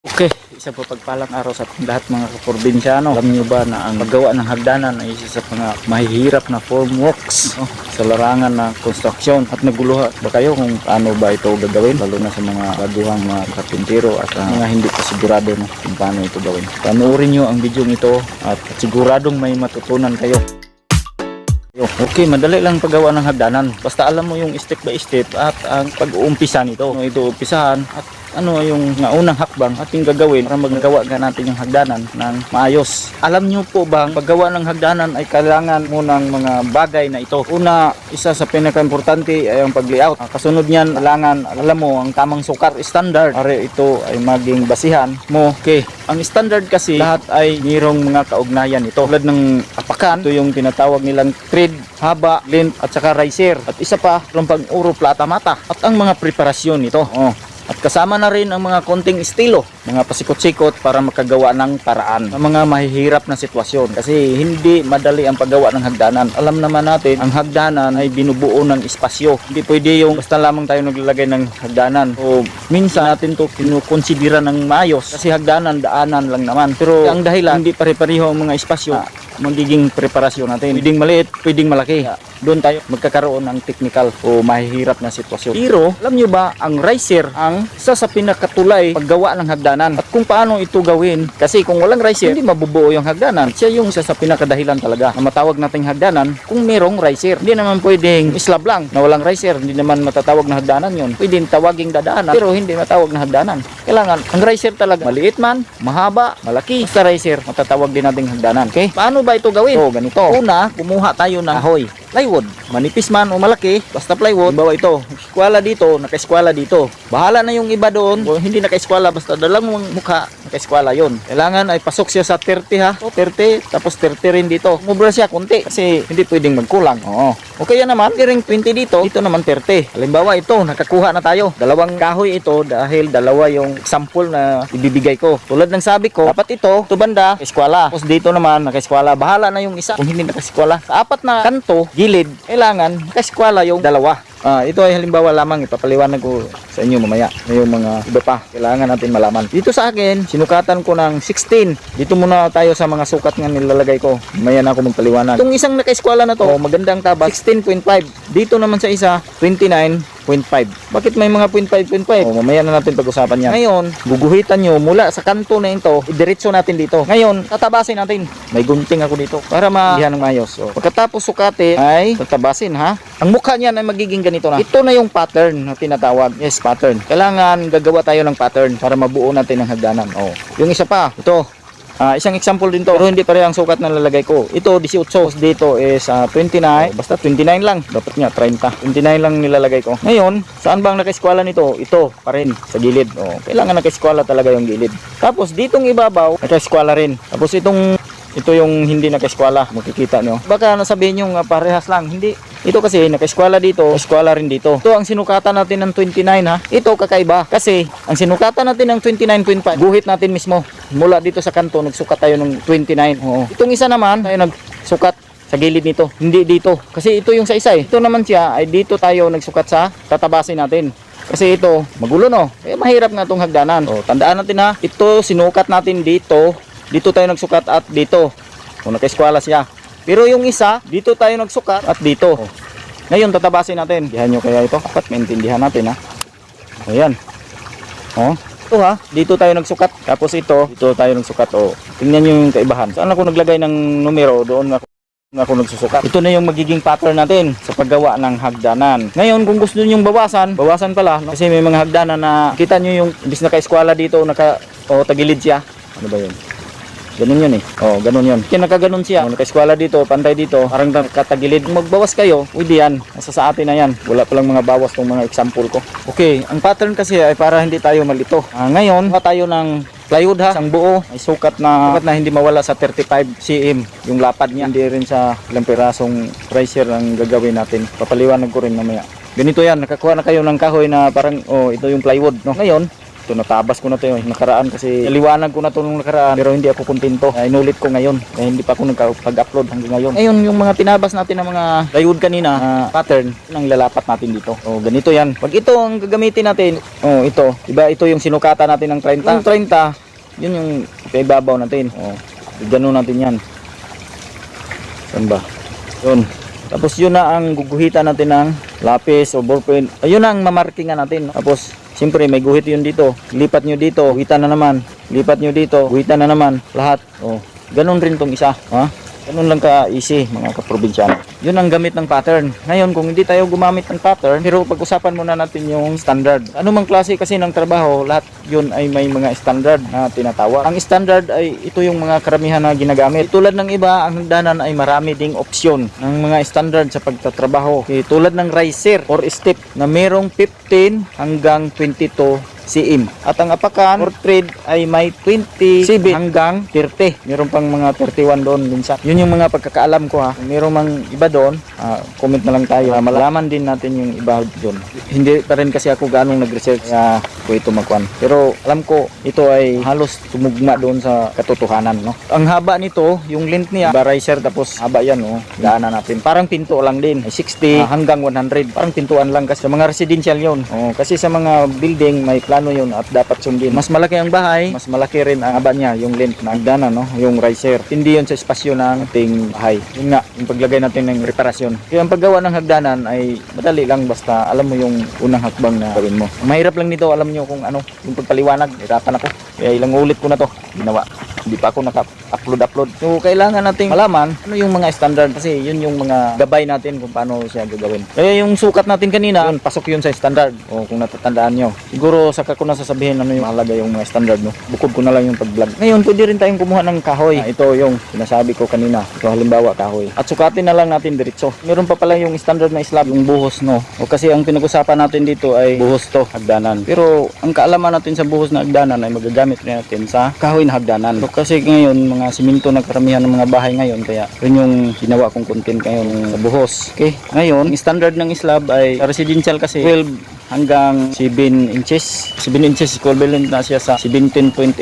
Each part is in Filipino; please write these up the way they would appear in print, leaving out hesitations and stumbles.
Okay, isa po pagpalang araw sa lahat mga kaprobinsyano. Alam niyo ba na ang paggawa ng hagdanan ay isa sa mga mahihirap na formworks sa larangan ng konstruksyon, at naguluhan ba kayo kung paano ba ito gagawin, lalo na sa mga baguhang mga karpintero at mga hindi pa sigurado na kung paano ito gawin. Panoorin niyo ang video ito at siguradong may matutunan kayo. Okay, madali lang paggawa ng hagdanan. Basta alam mo yung step by step at ang pag-uumpisa nito. Ito umpisahan at ano yung unang hakbang ating gagawin para magagawa natin yung hagdanan ng maayos. Alam nyo po bang paggawa ng hagdanan ay kailangan mo ng mga bagay na ito. Una, isa sa pinaka-importante ay ang pag-layout. Kasunod niyan, kailangan alam mo ang tamang sukat, standard. Para ito ay maging basihan mo. Okay, ang standard kasi lahat ay mayroong mga kaugnayan ito. Tulad ng apakan, ito yung tinatawag nilang thread, haba, length at saka riser. At isa pa, yung pag-uro, plata, mata. At ang mga preparasyon nito. At kasama na rin ang mga konting estilo, mga pasikot-sikot para makagawa ng paraan sa mga mahihirap na sitwasyon. Kasi hindi madali ang paggawa ng hagdanan. Alam naman natin, ang hagdanan ay binubuo ng espasyo. Hindi pwede yung basta lamang tayo naglalagay ng hagdanan. So, minsan natin to kinukonsidera ng maayos kasi hagdanan, daanan lang naman. Pero ang dahilan, hindi pare-pareho ang mga espasyo, magiging preparasyon natin. Pwedeng maliit, pwedeng malaki. Doon tayo magkakaroon ng technical o mahihirap na sitwasyon. Pero, alam nyo ba, ang riser ang isa sa pinakatulay paggawa ng hagdanan. At kung paano ito gawin, kasi kung walang riser, hindi mabubuo yung hagdanan. Siya yung isa sa pinakadahilan talaga na matawag nating hagdanan kung merong riser. Hindi naman pwedeng slab lang na walang riser. Hindi naman matatawag na hagdanan yun. Pwedeng tawaging dadaanan, pero hindi matawag na hagdanan. Kailangan, ang riser talaga, maliit man, mahaba, malaki. Sa riser, matatawag din nating hagdanan. Okay? Paano ba ito gawin? So, ganito. Una, kumuha tayo ng kahoy. Plywood, manipis man o malaki, basta plywood. Bawa ito, eskwala dito, naka-eskwala dito. Bahala na yung iba doon, o hindi naka-eskwala, basta dalang mong mukha, naka-eskwala yon. Kailangan ay pasok siya sa 30 ha, 30, tapos 30 rin dito. Mubra siya konti, kasi hindi pwedeng magkulang. O kaya naman, hindi rin 20 dito, dito naman 30. Halimbawa ito, nakakuha na tayo. Dalawang kahoy ito, dahil dalawa yung example na ibibigay ko. Tulad ng sabi ko, dapat ito banda, eskwala. Tapos dito naman, naka-eskwala. Bahala na yung isa, kung hindi naka-eskwala. Sa apat na kanto, gilid, kailangan naka-eskwala yung dalawa. Ito ay halimbawa lamang, ipapaliwanag ko sa inyo mamaya na yung mga iba pa kailangan natin malaman. Dito sa akin, sinukatan ko ng 16. Dito muna tayo sa mga sukat nga nilalagay ko. Mamaya na ako magpaliwanag. Itong isang naka-eskwala na to, magandang taba, 16.5. Dito naman sa isa, 29.5. Bakit may mga 0.5, 0.5? Mamaya na natin pag-usapan yan. Ngayon, guguhitan nyo mula sa kanto na ito, idiretso natin dito. Ngayon, tatabasin natin. May gunting ako dito para maihan ng maayos. Pagkatapos sukatin, ay tatabasin ha. Ang mukha niyan ay magiging ganito na. Ito na yung pattern na tinatawag. Yes, pattern. Kailangan gagawa tayo ng pattern para mabuo natin ang hagdanan. Yung isa pa, ito. Isang example din to, pero hindi pareho ang sukat na lalagay ko. Ito 18, dito is 29, basta 29 lang, dapat nga 30, 29 lang nilalagay ko. Ngayon, saan bang naka-eskwala nito? Ito pa rin sa gilid. Kailangan naka-eskwala talaga yung gilid. Tapos ditong ibabaw, naka-eskwala rin. Tapos ito yung hindi naka-eskwala, makikita nyo. Baka nasabihin nyo parehas lang, hindi. Ito kasi naka-eskwala dito, eskwala rin dito. Ito ang sinukatan natin ng 29 ha. Ito kakaiba kasi ang sinukatan natin ng 29.5, guhit natin mismo. Mula dito sa kanto, nagsukat tayo ng 29. Itong isa naman, tayo nagsukat sa gilid nito, hindi dito. Kasi ito yung sa isa eh. Ito naman siya, ay dito tayo nagsukat sa tatabasin natin. Kasi ito, magulo no. Mahirap nga itong hagdanan. Tandaan natin ha, ito sinukat natin dito. Dito tayo nagsukat at dito. Naka-eskwala siya. Pero yung isa, dito tayo nagsukat at dito. Ngayon, tatabasin natin. Dihan nyo kaya ito. Dapat maintindihan natin ha. Ayan. Ito ha, dito tayo nagsukat. Tapos ito, dito tayo nagsukat. Tingnan nyo yung kaibahan. Saan ako naglagay ng numero? Doon ako nagsusukat. Ito na yung magiging pattern natin sa paggawa ng hagdanan. Ngayon, kung gusto nyo yung bawasan pala. No? Kasi may mga hagdanan na, kita nyo yung, imbis naka-eskwala dito, tagilid siya. Ano ba yun? Ganun yun eh. Ganun yun. Kaya nakaganon siya. Naka-eskwala dito, pantay dito, parang nakatagilid. Magbawas kayo, pwede yan. Nasa sa atin na yan. Wala palang mga bawas tong mga example ko. Okay, ang pattern kasi ay para hindi tayo malito. Ngayon, tayo ng plywood ha. Isang buo, ay sukat na hindi mawala sa 35 cm. Yung lapad niya. Hindi rin sa ilang pirasong riser ang gagawin natin. Papaliwanag ko rin mamaya. Ganito yan. Nakakuha na kayo ng kahoy na parang, ito yung plywood. No? Ngayon, Ito, natabas ko na to yung nakaraan kasi naliwanag ko na to nung nakaraan pero hindi ako kontento. Inulit ko ngayon kaya hindi pa ako nagpag-upload hanggang ngayon. Ngayon yung mga tinabas natin ng mga plywood kanina pattern ang lalapat natin dito. Ganito yan. Pag ito ang gagamitin natin, ito, diba ito yung sinukatan natin ng 30. Yung 30, yun yung ibabaw natin. Gano'n natin yan. Saan ba? Yun. Tapos yun na ang guguhitan natin ng lapis o ballpoint. Ayun na ang mamarkingan natin. Tapos siyempre may guhit yun dito. Lipat nyo dito, guhitan na naman. Lipat nyo dito, guhitan na naman. Lahat. Ganun rin tong isa. Ganun lang ka-easy mga kaprobinsyano. Yun ang gamit ng pattern. Ngayon kung hindi tayo gumamit ng pattern, pero pag-usapan muna natin yung standard. Ano mang klase kasi ng trabaho, lahat yun ay may mga standard na tinatawag. Ang standard ay ito yung mga karamihan na ginagamit. Tulad ng iba, ang hagdanan ay marami ding opsyon ng mga standard sa pagtatrabaho. Tulad ng riser or step na merong 15 hanggang 22 cm. At ang apakan or thread ay may 27 hanggang 30. Meron pang mga 31 doon minsan. Yun yung mga pagkakaalam ko ha. Meron mang iba doon, comment na lang tayo. Malaman din natin yung iba doon. Hindi pa rin kasi ako ganong nag-research ko ito magkuhan. Pero alam ko ito ay halos tumugma doon sa katotohanan. No? Ang haba nito, yung length niya, riser tapos haba yan. Daanan natin. Parang pinto lang din. 60 hanggang 100. Parang pintuan lang kasi sa mga residential yun. Kasi sa mga building may plano yun at dapat sundin. Mas malaki ang bahay, mas malaki rin ang haba niya, yung length na hagdanan, no? Yung riser. Hindi yun sa espasyo ng ating bahay. Yun nga, yung paglagay natin ng reparasyon. Kaya ang paggawa ng hagdanan ay madali lang basta alam mo yung unang hakbang na gawin mo. Ang mahirap lang nito, alam nyo kung ano, yung pagpaliwanag, hirapan ako. Kaya ilang ulit ko na to ginawa. Hindi pa ako naka-upload. So, kailangan nating malaman ano yung mga standard kasi yun yung mga gabay natin kung paano siya gagawin. Kaya yung sukat natin kanina, yun, pasok yun sa standard. Kung natatandaan nyo. Siguro, saka ko na sasabihin ano yung mahalaga yung mga standard, no? Bukod ko na lang yung pag-vlog. Ngayon, pwede rin tayong kumuha ng kahoy. Ito yung sinasabi ko kanina. Ito halimbawa, kahoy. At sukatin na lang natin diretso. Meron pa pala yung standard na slab, yung buhos, no? Kasi ang pinag-usapan natin dito ay buhos to, hagdanan. Pero, ang kaalaman natin sa buhos na hagdanan ay magagamit rin natin sa kahoy na hagdanan. Kasi ngayon, mga simento na karamihan ng mga bahay ngayon, kaya yun yung ginawa kong content ngayon sa buhos. Okay? Ngayon, ang standard ng slab ay sa residential kasi 12 hanggang 7 inches. 7 inches equivalent na siya sa 17.8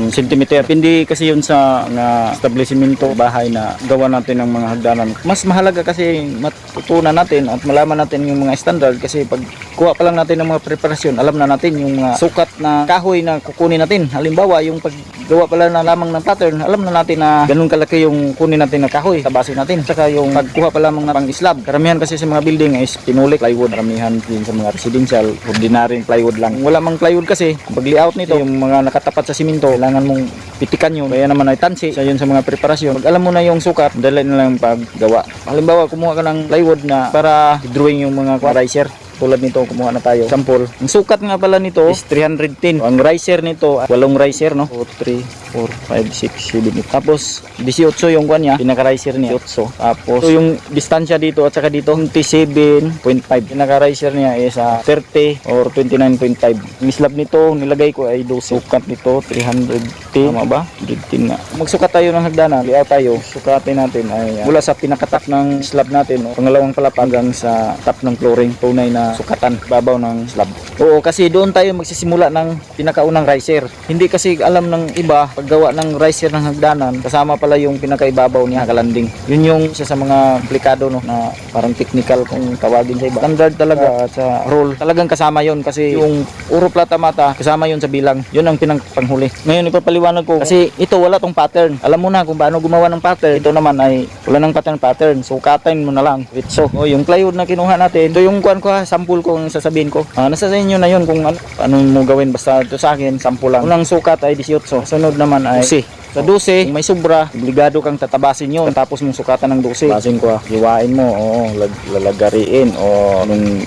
cm. Depende kasi yun sa establishmento bahay na gawa natin ng mga hagdanan. Mas mahalaga kasi matutunan natin at malaman natin yung mga standard kasi pag kuha pa lang natin ng mga preparasyon, alam na natin yung mga sukat na kahoy na kukunin natin. Halimbawa, yung paggawa pala na lamang ng pattern, alam na natin na ganun kalaki yung kunin natin na kahoy, tabasin natin. Saka yung pagkuha pa lamang ng pang slab. Karamihan kasi sa mga building is pinulik plywood. Karamihan din sa mga residential ordinary plywood lang. Wala mang plywood kasi pag layout nito yung mga nakatapat sa simento kailangan mong pitikan yun kaya naman ay tansi sa yun sa mga preparasyon. Pag alam mo na yung sukat dali na lang paggawa. Halimbawa kumuha ka ng plywood na para drawing yung mga riser. Tulad nito, kumuha na tayo. Sample. Ang sukat nga pala nito is 310. Ang riser nito, 8 riser, no? 2, 3, 4, 5, 6, 7, 8. Tapos, 18 yung kwan niya. Pinaka-riser niya, 8. Tapos, so yung distansya dito at saka dito, 27.5. Pinaka-riser niya is 30 or 29.5. Ang slab nito, nilagay ko ay 12. Sukat nito, 310. Tama ba? 110 nga. Magsukat tayo ng hagdanan. Layout tayo. Sukatin natin ay mula sa pinaka-top ng slab natin, no? Pangalawang palapag hanggang sa top ng flooring. Tunay na sukatan babaw ng slab. Oo, kasi doon tayo magsisimula ng pinakaunang riser. Hindi kasi alam ng iba paggawa ng riser ng hagdanan kasama pala yung pinakaibabaw niya kalanding. Yun yung isa sa mga komplikado, no, na parang technical kung tawagin sa iba. Standard talaga at sa rule talagang kasama yun kasi yung uro plata mata kasama yun sa bilang. Yun ang pinangpanghuli. Ngayon ipapaliwanag ko kasi ito wala tong pattern. Alam mo na kung paano gumawa ng pattern. Ito naman ay wala ng pattern. Sukatin mo na lang. So, yung plywood na kinuha natin, ito yung kuan ko ha, sample ko ang sasabihin ko. Nasa sa inyo na yun kung ano mo gawin, basta ito sa akin, sample lang. Unang sukat ay 18. Sunod naman ay 12. Sa 12, kung may sobra, obligado kang tatabasin yun. Tapos mong sukatan ng 12. Basin ko hiwain mo, lalagariin o anong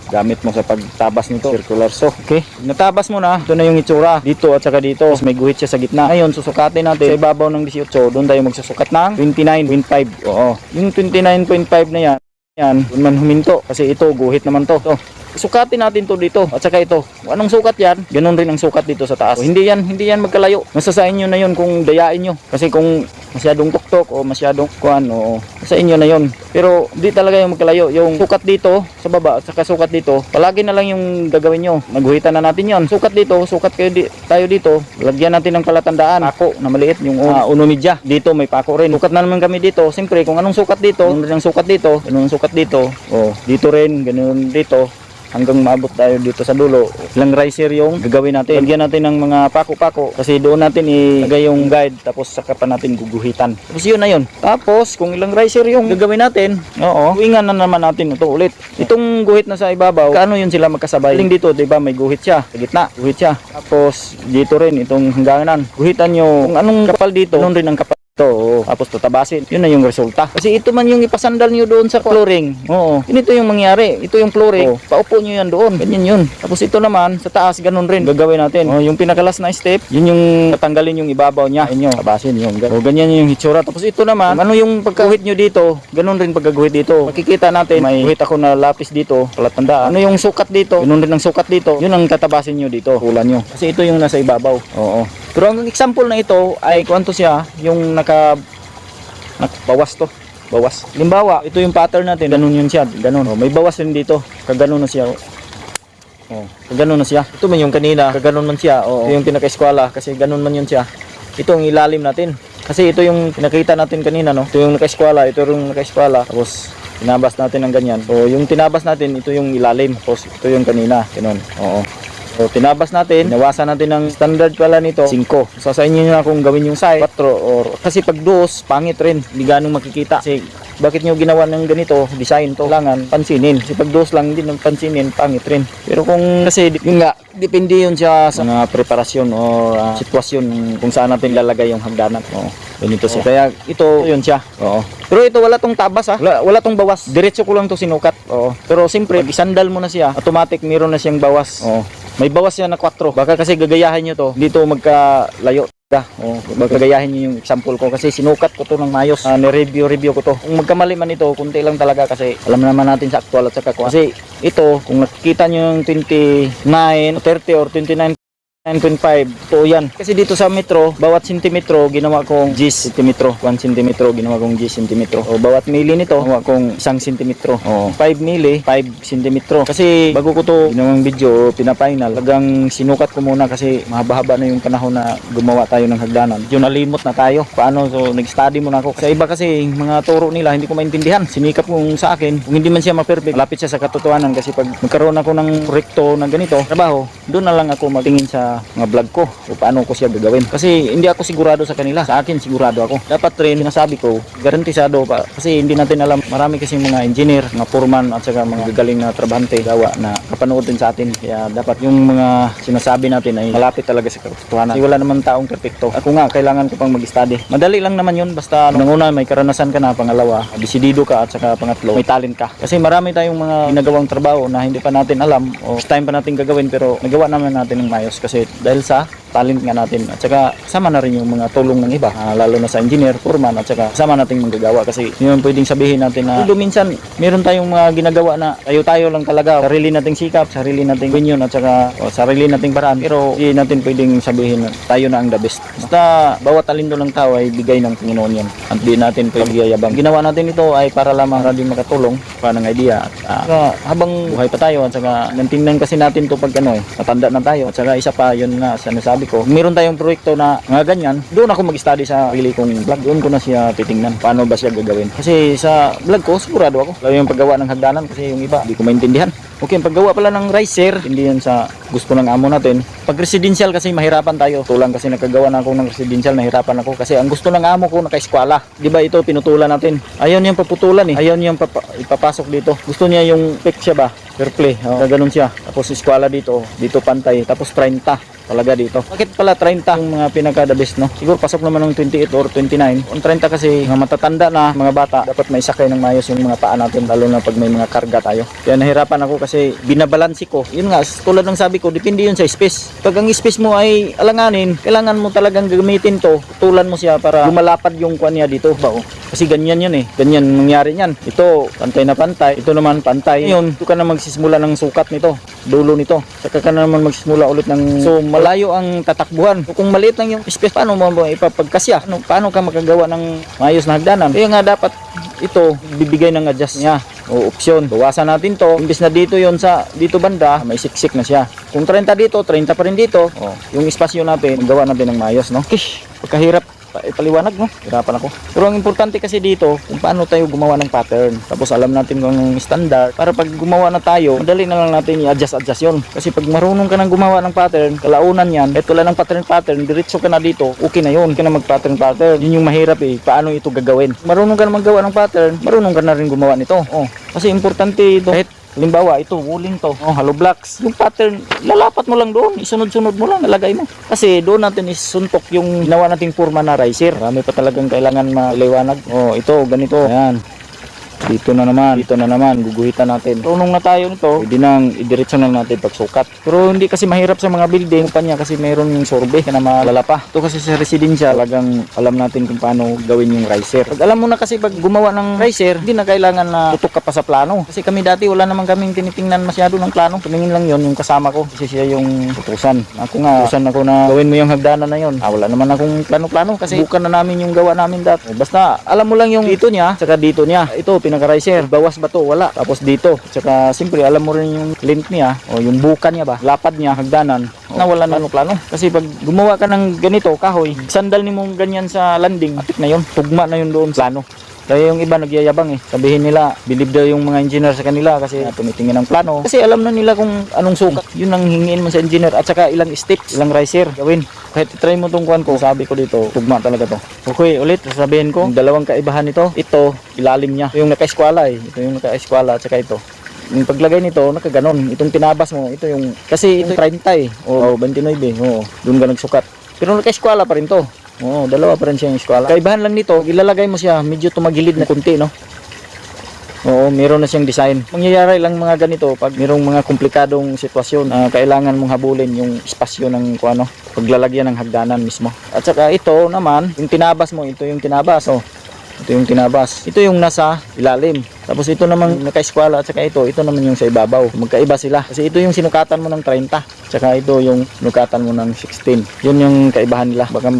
gamit mo sa pagtabas nito, circular saw. Okay, natabas mo na, ito na yung itsura dito at saka dito. Tapos may guhit siya sa gitna. Ngayon susukatin natin sa ibabaw ng 18. Doon tayo magsusukat ng 29.5. Yung 29.5 na yan, doon man huminto kasi ito guhit naman to. Sukatin natin to dito at saka ito. Anong sukat yan? Ganun rin ang sukat dito sa taas. So, hindi yan magkalayo. Nasa sa inyo na yun kung dayain nyo. Kasi kung masyadong tuktok o masyadong kuan o sa inyo na yon. Pero di talaga yung magkalayo. Yung sukat dito sa baba at saka sukat dito, palagi na lang yung gagawin nyo. Magguhitan na natin yon. Sukat dito, sukat tayo dito. Lagyan natin ng palatandaan. Pako na maliit, yung uno media. Dito may pako rin. Sukat na naman kami dito. Siyempre kung anong sukat dito, ganun rin ang sukat dito, ganun ang sukat dito. O dito rin, ganun dito. Hanggang maabot tayo dito sa dulo. Ilang riser yung gagawin natin. Lagyan natin ng mga pako-pako kasi doon natin ilagay yung guide tapos saka pa natin guguhitan. Tapos yun na yun. Tapos kung ilang riser yung gagawin natin, tuwingan na naman natin ito ulit. Itong guhit na sa ibabaw, kaano yun sila magkasabay? Ling dito, 'di ba, may guhit siya. Sa gitna, guhit siya. Tapos dito rin itong hangganan. Guhitan nyo kung anong kapal dito, noon rin ang kapal. Tapos tatabasin, yun na yung resulta. Kasi ito man yung ipasandal nyo doon sa flooring. Oo, ito yung mangyari. Ito yung flooring. Paupo nyo yan doon. Ganyan yun. Tapos ito naman, sa taas, ganun rin. Gagawin natin. Yung pinakalas na step, yun yung tatanggalin yung ibabaw niya. Yun yung tabasin yung ganyan yung hitsura. Tapos ito naman, ano yung pagkaguhit nyo dito, ganun rin pagkaguhit dito. Makikita natin, may guhit ako na lapis dito, palatandaan. Ano yung sukat dito, ganun rin ang sukat dito. Yun ang tatabasin nyo dito, kulan nyo. Kasi ito yung nasa ibabaw. Oo. Pero ang example na ito ay kuwanto siya, yung bawas to. Bawas. Limbawa, ito yung pattern natin. Ganun yun siya. Ganun. May bawas rin dito. Kaganon na siya. Kaganon na siya. Ito man yung kanina. Kaganon man siya. Ito yung pinaka-eskwala. Kasi ganun man yun siya. Ito ang ilalim natin. Kasi ito yung pinakita natin kanina. No? Ito yung naka-eskwala. Ito yung naka-eskwala. Tapos tinabas natin ng ganyan. So yung tinabas natin, ito yung ilalim. Tapos ito yung kanina. Ganun. Oo. So, tinabas natin, nawasan natin ng standard pala nito, 5. So, sa inyo na kung gawin yung size, 4 or kasi pag 2, pangit rin, hindi ganong makikita. Kasi, bakit nyo ginawa ng ganito, design to, kailangan pansinin. Kasi pag 2 lang, hindi nang pansinin, pangit rin. Pero kung, kasi, yun nga, depende yun siya sa mga preparasyon o sitwasyon kung saan natin lalagay yung hagdanan. Ganito siya. Kaya, ito, yun siya. Pero ito, wala tong tabas ha. Wala tong bawas. Diretso ko lang to sinukat. Pero, siyempre, pag isandal mo na siya, automatic, meron na siyang bawas. May bawas yan na 4. Baka kasi gagayahin nyo to. Dito magkalayo. Baka gagayahin nyo yung example ko. Kasi sinukat ko to ng mayos. Ni-review ko to. Kung magkamali man ito, kunti lang talaga. Kasi alam naman natin sa actual at saka ko. Kasi ito, kung nakikita nyo yung 29, 30 or 29, 9.5. Ito yan. Kasi dito sa metro, bawat sentimetro ginawa kong 10 sentimetro. 1 sentimetro ginawa kong 10 sentimetro. O bawat mili nito, ginawa kong 1 sentimetro. O 5 mili, 5 sentimetro. Kasi bago ko to ginawang video, pinapainal, talagang sinukat ko muna kasi mahaba-haba na yung panahon na gumawa tayo ng hagdanan. Yung nalimot na tayo. Paano? So nag-study muna ako. Sa iba kasi, mga turo nila, hindi ko maintindihan. Sinikap kong sa akin, kung hindi man siya ma-perfect, malapit siya sa katotohanan. Kasi pag magkaroon ako ng proyekto na ganito, trabaho, doon na lang ako magtingin sa mga vlog ko o paano ko siya gagawin. Kasi hindi ako sigurado sa kanila. Sa akin sigurado ako. Dapat rin sinasabi ko, garantisado pa. Kasi hindi natin alam. Marami kasi mga engineer, mga foreman at saka mga gagaling na trabahante gawa na kapanood din sa atin. Kaya dapat yung mga sinasabi natin ay malapit talaga sa katotohanan. Kasi wala naman taong perfecto. Ako nga, kailangan ko pang mag-study. Madali lang naman yun. Basta unang-una may karanasan ka na. Pangalawa, desidido ka. At saka pangatlo, may talent ka. Kasi marami tayong mga ginagawang trabaho na hindi pa natin alam o first time pa natin gagawin pero nagawa naman natin ng mayos kasi dahil sa talent nga natin at saka sama na rin yung mga tulong ng iba lalo na sa engineer, foreman at saka sama nating manggagawa kasi yun pwedeng sabihin natin na minsan meron tayong mga ginagawa na tayo lang talaga sarili nating sikap, sarili nating opinion at saka sarili nating paraan pero hindi natin pwedeng sabihin na tayo na ang the best. Basta bawat talento ng tao ay bigay ng Panginoon yan at di natin pwedeng yayabang. Ginawa natin ito ay para lamang din makatulong para ng idea at habang buhay pa tayo at saka nantingnan kasi natin to pag matanda na tayo at saka isa pa yun nga sinasabi ko, meron tayong proyekto na mga ganyan, doon ako mag-study sa sarili kong vlog, doon ko na siya titingnan paano ba siya gagawin kasi sa vlog ko sigurado ako lalo yung paggawa ng hagdanan kasi yung iba hindi ko maintindihan. Okay, paggawa pala ng riser, hindi yan sa gusto ng amo natin. Pag residential kasi mahirapan tayo. Tulang kasi nakagawa na ako ng residential, nahirapan ako. Kasi ang gusto ng amo ko naka-eskwala. Di ba ito pinutulan natin? Ayaw niyang paputulan eh. Ayaw niyang ipapasok dito. Gusto niya yung pick siya ba? Fair play. Ganun siya. Tapos eskwala dito. Dito pantay. Tapos 30. Talaga dito. Bakit pala 30 ang mga pinaka-the best, no? Siguro pasok naman ng 28 or 29. Ang 30 kasi mga matatanda na mga bata, dapat may sakay ng mayos yung mga paa natin, lalo na pag may mga karga tayo. Kaya nahirapan ako kasi binabalansi ko. Yun nga, tulad ng sabi ko, depende yun sa space. Pag ang space mo ay alanganin, kailangan mo talagang gamitin to. Tulan mo siya para lumalapad yung kuan niya dito. Kasi ganyan yun eh. Ganyan nangyari niyan. Ito, pantay na pantay. Ito naman pantay. Ngayon, ito ka na magsisimula ng sukat nito, dulo nito. Saka ka na naman magsisimula ulit ng, so malayo ang tatakbuhan. Kung maliit lang yung space, paano mo ipapagkasya? Paano ka makagawa ng maayos na hagdanan? Kaya nga dapat ito bibigay ng adjust niya o opsyon. Bawasan natin to, imbes na dito yon sa dito banda, may siksik na siya. Kung 30 dito, 30 pa rin dito. Yung espasyo natin, gawa natin ng maayos, no? Kish, pagkahirap ipaliwanag, no? Hirapan ako. Pero ang importante kasi dito, kung paano tayo gumawa ng pattern. Tapos alam natin kung anong standard. Para pag gumawa na tayo, madali na lang natin i-adjust yun. Kasi pag marunong ka nang gumawa ng pattern, kalaunan yan, kahit wala ng pattern, diretso ka na dito, okay na yun. Ka na mag-pattern. Yun yung mahirap eh. Paano ito gagawin? Marunong ka na maggawa ng pattern, marunong ka na rin gumawa nito. Kasi importante ito. Kahit halimbawa, ito, wuling to, hollow blocks. Yung pattern, lalapat mo lang doon, isunod-sunod mo lang, nalagay mo. Kasi doon natin isuntok yung ginawa nating forma na riser. Marami pa talagang kailangan maliwanag. Ito, ganito. Ayan. Dito na naman, guguhitan natin. Tunong na tayo nito, pwede nang idiretso na natin pagsukat. Pero hindi kasi mahirap sa mga building pa niya kasi mayroon yung sorbe na malalapa. Ito kasi sa residensya, talagang alam natin kung paano gawin yung riser. Pag alam mo na kasi pag gumawa ng riser, hindi na kailangan na tutok ka pa sa plano. Kasi kami dati wala naman kaming tinitingnan masyado ng plano. Tumingin lang yon yung kasama ko kasi siya yung utusan. Ako nga, utusan ako na gawin mo yung hagdanan na yon. Wala naman akong plano-plano kasi bukan na namin yung gawa namin dati. Basta alam mo lang yung dito niya, saka dito niya. Ito, pinaka-riser, bawas ba to? Wala. Tapos dito, saka siyempre alam mo rin yung length niya o yung buka niya ba, lapad niya, hagdanan, na wala na plano. Kasi pag gumawa ka ng ganito, kahoy, sandal ni mong ganyan sa landing, atik na yun, tugma na yun doon sa plano. Kaya yung iba nagyayabang sabihin nila, believe daw yung mga engineer sa kanila kasi tumitingin ng plano. Kasi alam na nila kung anong sukat. Yun ang hingiin mo sa engineer at saka ilang steps, ilang riser gawin. Kahit try mo tong kuhan ko, sabi ko dito, tugma talaga to. Okay, ulit, sasabihin ko, yung dalawang kaibahan nito, ito, ilalim niya. Ito yung naka-eskwala Ito yung naka-eskwala at saka ito. Yung paglagay nito, nakaganon. Itong tinabas mo, ito yung, kasi ito 30 o 29 doon ka nagsukat. Pero naka-eskwala pa rin to. Dalawa pa rin siya yung eskwala. Kaibahan lang nito, ilalagay mo siya medyo tumagilid na kunti, no? Meron na siyang design. Mangyayari lang mga ganito pag mayroong mga komplikadong sitwasyon. Kailangan mong habulin yung espasyo ng paglalagyan ng hagdanan mismo. At saka ito naman, yung tinabas mo, ito yung tinabas. Ito yung tinabas. Ito yung nasa ilalim. Tapos ito namang naka-eskwala at saka ito naman yung sa ibabaw. Magkaiba sila. Kasi ito yung sinukatan mo ng 30. Tsaka ito yung sinukatan mo ng 16. Yun yung kaibahan nila. Baka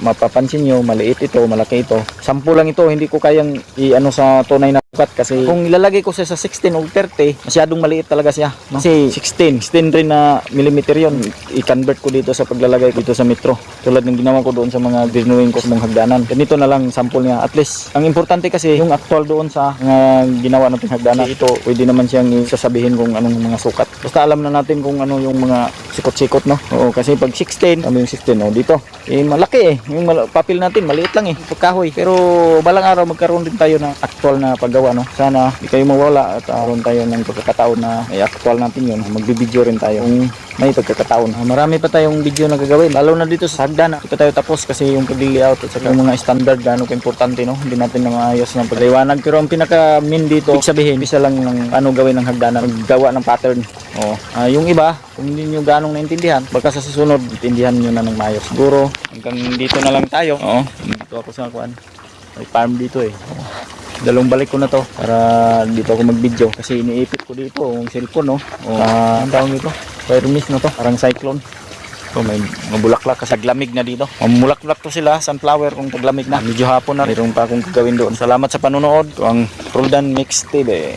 mapapansin nyo, maliit ito, malaki ito. 10 lang ito, hindi ko kayang i-ano sa tunay na sukat. Kasi kung ilalagay ko siya sa 16 o 30, masyadong maliit talaga siya. Kasi 16 rin na millimeter yun. I-convert ko dito sa paglalagay dito sa metro. Tulad ng ginawa ko doon sa mga dinuwing ko sa mga hagdanan. Ganito na lang sample niya. At least, ang importante kasi yung actual doon sa mga ginawa natin hagdanan. Ito, pwede naman siyang sasabihin kung anong mga sukat. Basta alam na natin kung ano yung mga sikot-sikot, no? Kasi pag 16, yung 16, dito, malaki yung papel natin, maliit lang pagkahoy. Pero balang araw magkaroon din tayo ng actual na paggawa, no? Sana di kayo mawala at karoon tayo ng pagkakataon na may actual natin yun. Magbibideo rin tayo kung may pagkakataon. Marami pa tayong video na gagawin, lalo na dito sa hagdanan. Hindi pa tayo tapos kasi yung pag-layout at saka yung mga standard gaano ka-importante, no? Hindi natin na maayos ng pagliwanag. Pero ang pinaka-main dito, ibig sabihin, isa lang ng ano gawin ng hagdanan, maggawa ng pattern. Yung iba, kung hindi nyo ganong naintindihan, baka sa susunod, intindihan nyo na ng maayos. Siguro, hanggang dito na lang tayo. Dito ako sa kuan. May farm dito dalawang balik ko na to para dito ako mag-video kasi iniipit ko dito yung cellphone, ang tawag nito, fire mist na to, parang cyclone. May mabulaklak kasi taglamig na dito. Mamulaklak to sila, sunflower kung taglamig na. Medyo hapon na. Mayroon pa akong gagawin doon. Salamat sa panonood. Ang Roldan Mix TV.